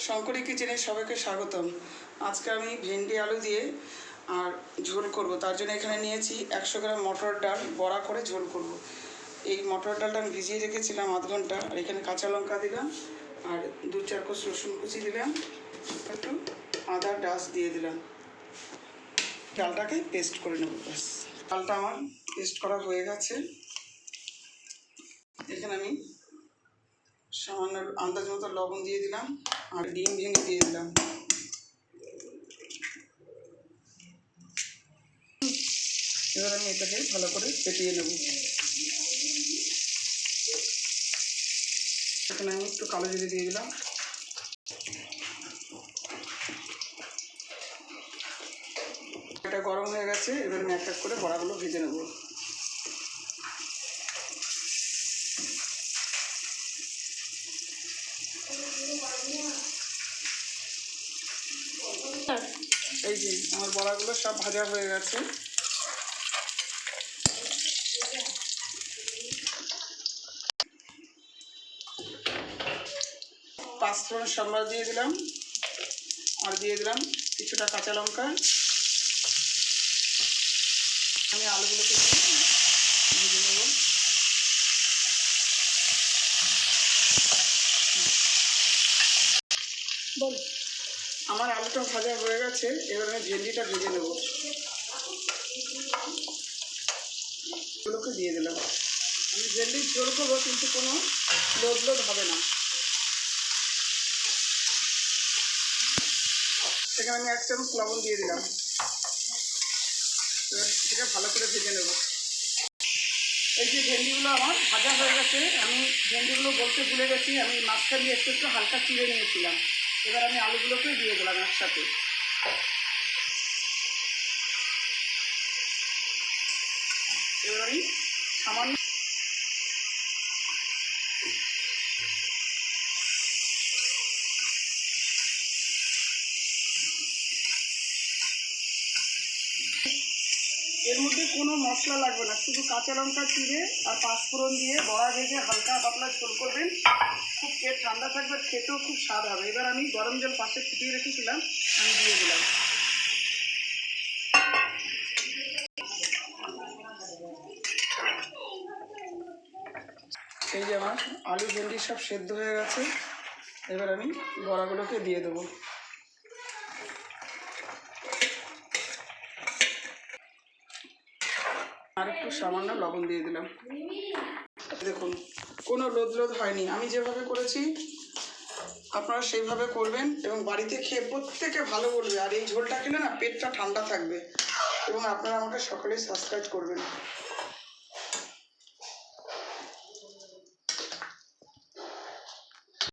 শঙ্করী কিচেনে সবাইকে স্বাগতম। আজকে আমি ভেন্ডি আলু দিয়ে আর ঝোল করব। তার জন্য এখানে নিয়েছি 100 গ্রাম মটর ডাল, বড়া করে ঝোল করব। এই মটর ডালটা আমি ভিজিয়ে রেখেছিলাম আধ ঘন্টা। আর এখানে কাঁচা লঙ্কা দিলাম, আর 2-4 কোষ রসুন কুচি দিলাম, একটু আদা ডাস্ট দিয়ে দিলাম। ডালটাকে পেস্ট করে নেব। ব্যাস, ডালটা আমার পেস্ট করা হয়ে গেছে। এখানে আমি সামান্য আন্দাজ মতো লবণ দিয়ে দিলাম, আর ডিম ভেঙে দিয়ে দিলাম। এবার আমি এটাকে ভালো করে ফেটিয়ে নেব। এখানে আমি একটু কালো জিরে দিয়ে দিলাম। এটা গরম হয়ে গেছে। এবার আমি এক এক করে বড়াগুলো ভেজে নেব। এই যে আমার বড়াগুলো সব ভাজা হয়ে গেছে। পাঁচফোড়ন সম্বার দিয়ে দিলাম, আর দিয়ে দিলাম কিছুটা কাঁচা লঙ্কা। আমি আলুগুলোকে ভেজে নেব। বল, আমার আলুটা ভাজা হয়ে গেছে। এবার আমি ভেন্ডিটা ভেজে নেব। এগুলোকে দিয়ে দিলাম। আমি ভেন্ডির ঝোল করবো, কিন্তু কোনো লোদ লোদ হবে না। সেখানে আমি 1 চামচ লবণ দিয়ে দিলাম। এবার সেটা ভালো করে ভেজে নেব। এই যে ভেন্ডিগুলো আমার ভাজা হয়ে গেছে। আমি ভেন্ডিগুলো বলতে ভুলে গেছি, আমি মাঝখান দিয়ে একটু একটু হালকা চিড়ে নিয়েছিলাম। এবার আমি আলুগুলোকে দিয়ে দিলাম একসাথে। এবার আমি সামান্য এর মধ্যে কোনো মশলা লাগবে না, শুধু কাঁচা লঙ্কা চিড়ে আর পাঁচফোড়ন দিয়ে বড়া ভেজে হালকা পাতলা ঝোল করবেন। খুব পেট ঠান্ডা থাকবে, খেতেও খুব স্বাদ হবে। এবার আমি গরম জল পাশে ফুটিয়ে রেখেছিলাম, আমি দিয়ে দিলাম। এই যে আমার আলু ভেন্ডি সব সেদ্ধ হয়ে গেছে। এবার আমি বড়াগুলোকে দিয়ে দেবো। আর একটু সামান্য লবণ দিয়ে দিলাম। দেখুন, কোনো লোদ লোদ হয়নি। আমি যেভাবে করেছি আপনারা সেইভাবে করবেন, এবং বাড়িতে খেয়ে প্রত্যেকে ভালো বলবে। আর এই ঝোলটা খেলে না পেটটা ঠান্ডা থাকবে। এবং আপনারা আমাকে সকলেই সাবস্ক্রাইব করবেন।